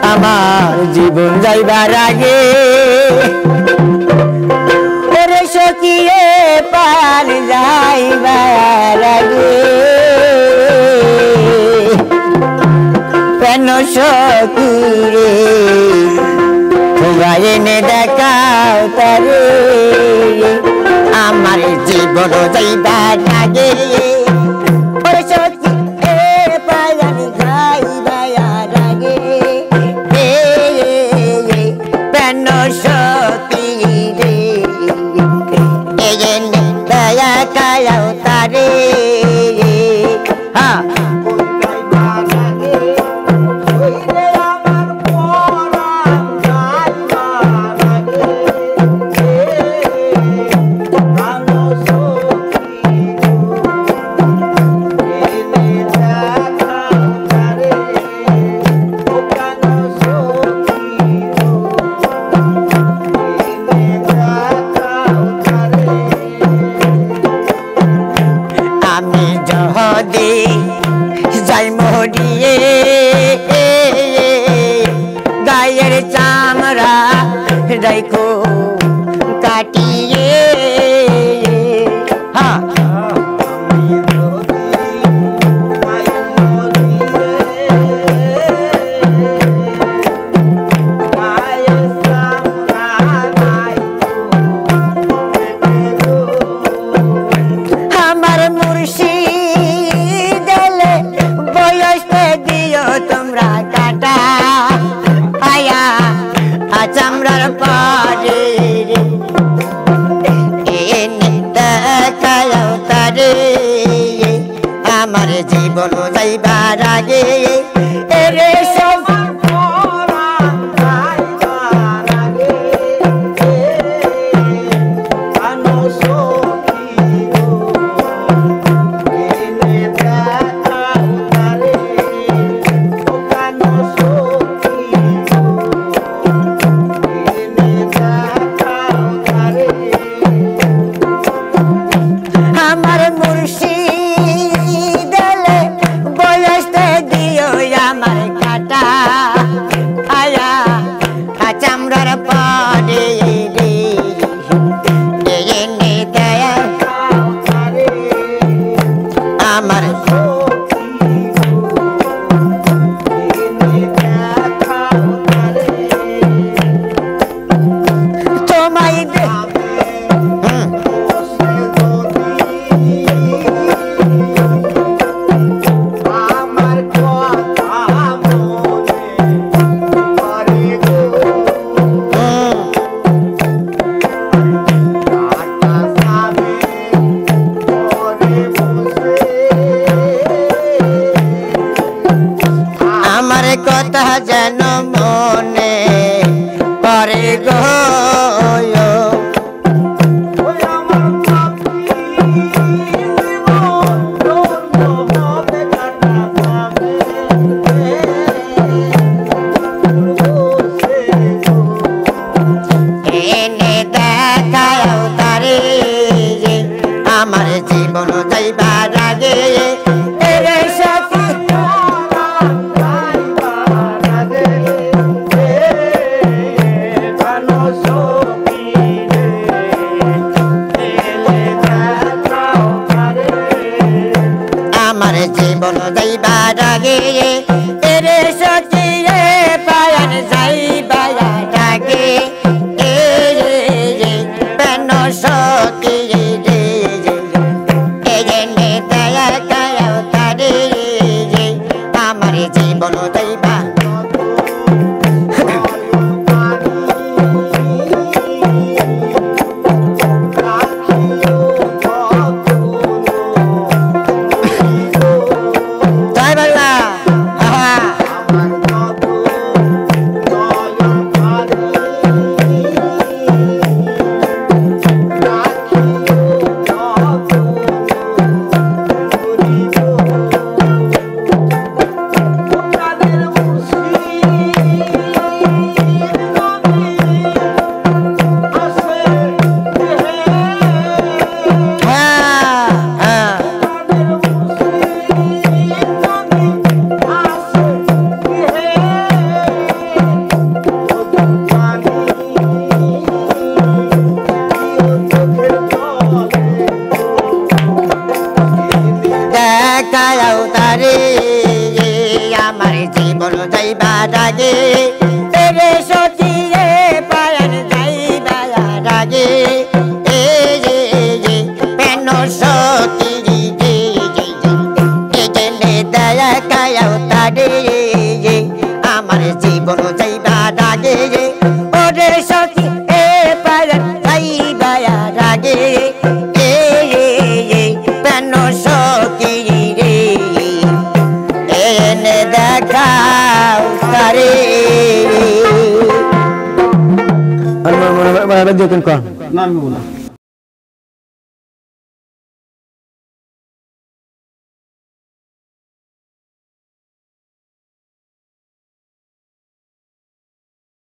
আমার জীবন যাইবার আগে ওরে সখিয়ে প্রাণ যাইবার আগে কেন সখী রে তোমরা এনে দেখাও তারে আমার জীবন যাইবার আগে ওরে সখী প্রাণ যাইবার আগে কেন সখী রে এনে দেখাও তারে হ্যাঁ যাই মরিয়ে গায়ের চামড়া রাইখো কাটিয়ে হ্যাঁ আমার মুর্শিদ তোমরা কাটা আয়া চামড়ার পারে দেখাও তারে আমার জীবন যাইবার আগে এরে সব আমার মুর্শিদ বয়সে দিও আমার কাটা আয়া চামড়ার পারে এনে দেয় আমার তোমায় আমার কথা যেন মনে পড়ে গো এনে দেখাও তারে আমার জীবন যাইবার আগে এরে সখী আমার জীবন যাইবার আগে এরে সখী প্রাণ যাইবার আগে কেন সখী রে এনে দেখাও তারে আমার জীবন যাইবার জীবন যাইবা ডাগে রে সখী রে পায়ন যাইবা ডাগে এ রে রে পেন সখী রে গেলে দয়া কায়াও তারে আমার জীবন যাইবা ডাগে ওরে সখী এ পায়ন যাইবা ডাগে এ রে রে পেন সখী রে এনে দেখাও তারে আর মানে দেখুন কোন নাম বলা